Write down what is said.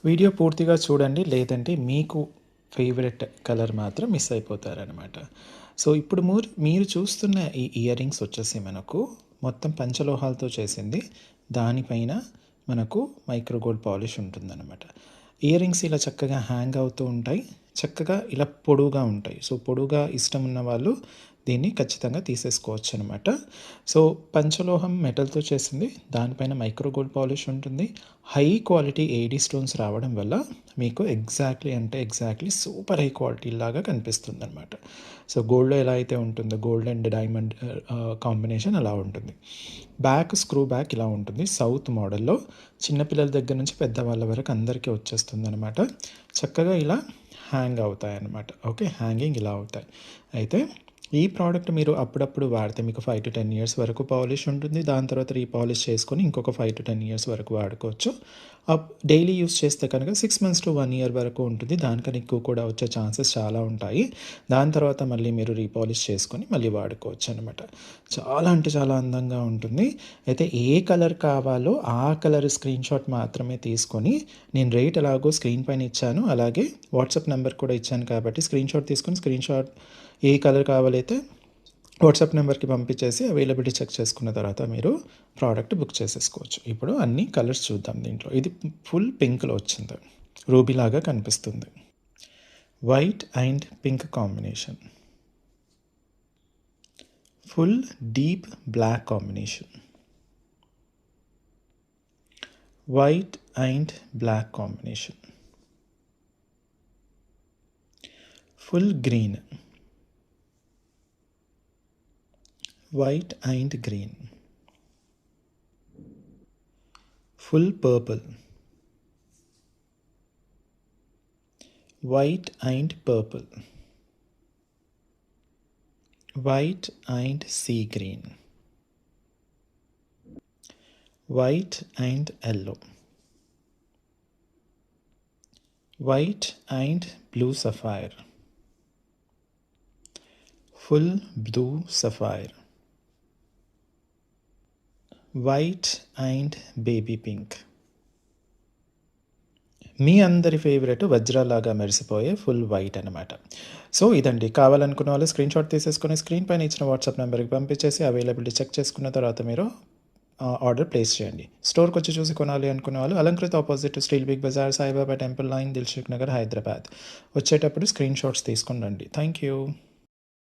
Video పూర్తిగా చూడండి, లేదంటే మీకు ఫేవరెట్ కలర్ మాత్రం మిస్ అయిపోతారనమాట. సో ఇప్పుడు మీరు చూస్తున్న ఈ ఇయర్ రింగ్స్ వచ్చేసి మనకు మొత్తం పంచలోహాలతో చేసింది. దానిపైన మనకు మైక్రో గోల్డ్ పాలిష్ ఉంటుందన్నమాట. ఇయర్ రింగ్స్ ఇలా చక్కగా హ్యాంగ్ అవుతూ ఉంటాయి. చక్కగా ఇలా పొడువుగా ఉంటాయి. సో పొడువుగా ఇష్టం ఉన్న వాళ్ళు దీన్ని ఖచ్చితంగా తీసేసుకోవచ్చు అనమాట. సో పంచలోహం మెటల్తో చేసింది, దానిపైన మైక్రో గోల్డ్ పాలిష్ ఉంటుంది. హై క్వాలిటీ ఏడీ స్టోన్స్ రావడం వల్ల మీకు ఎగ్జాక్ట్లీ సూపర్ హై క్వాలిటీ లాగా కనిపిస్తుంది అనమాట. సో గోల్డ్లో ఎలా అయితే ఉంటుందో గోల్డ్ అండ్ డైమండ్ కాంబినేషన్ అలా ఉంటుంది. బ్యాక్ స్క్రూ బ్యాక్ ఇలా ఉంటుంది సౌత్ మోడల్లో. చిన్నపిల్లల దగ్గర నుంచి పెద్దవాళ్ళ వరకు అందరికీ వచ్చేస్తుంది అనమాట. చక్కగా ఇలా హ్యాంగ్ అవుతాయి అన్నమాట. ఓకే, హ్యాంగింగ్ ఇలా అవుతాయి. అయితే ఈ ప్రోడక్ట్ మీరు అప్పుడప్పుడు వాడితే మీకు 5 to 10 ఇయర్స్ వరకు పాలిష్ ఉంటుంది. దాని తర్వాత రీపాలిష్ చేసుకొని ఇంకొక 5 to 10 ఇయర్స్ వరకు వాడుకోవచ్చు. డైలీ యూస్ చేస్తే కనుక 6 months to 1 year వరకు ఉంటుంది. దానికన్నా ఎక్కువ కూడా వచ్చే ఛాన్సెస్ చాలా ఉంటాయి. దాని తర్వాత మళ్ళీ మీరు రీపాలిష్ చేసుకొని మళ్ళీ వాడుకోవచ్చు అనమాట. చాలా అంటే చాలా అందంగా ఉంటుంది. అయితే ఏ కలర్ కావాలో ఆ కలర్ స్క్రీన్‌షాట్ మాత్రమే తీసుకొని, నేను రేట్ ఎలాగో స్క్రీన్ పైన ఇచ్చాను, అలాగే వాట్సాప్ నెంబర్ కూడా ఇచ్చాను కాబట్టి స్క్రీన్‌షాట్ తీసుకొని ఏ కలర్ కావాలైతే వాట్సాప్ నెంబర్కి పంపించేసి అవైలబిలిటీ చెక్ చేసుకున్న తర్వాత మీరు ప్రోడక్ట్ బుక్ చేసేసుకోవచ్చు. ఇప్పుడు అన్ని కలర్స్ చూద్దాం దీంట్లో. ఇది ఫుల్ పింక్లో వచ్చింది, రూబీ లాగా కనిపిస్తుంది. White and pink combination, full deep black combination, white and black combination, full green, white and green, full purple, white and purple, white and sea green, white and yellow, white and blue sapphire, full blue sapphire, white and baby pink. మీ అందరి favourite వజ్రాలాగా మెరిసిపోయే full white అనమాట. So ఇదండి, కావాలనుకున్న వాళ్ళు screenshot తీసేసుకొని screen పైన ఇచ్చిన వాట్సాప్ నెంబర్కి పంపించేసి అవైలబిలిటీ చెక్ చేసుకున్న తర్వాత మీరు ఆర్డర్ ప్లేస్ చేయండి. స్టోర్కి వచ్చి చూసి కొనాలి అనుకునే వాళ్ళు Alankrita opposite steel Big Bazaar, Saibaba temple line, Dilsukh Nagar, Hyderabad. వచ్చేటప్పుడు స్క్రీన్‌షాట్స్ తీసుకొని రండి. Thank you.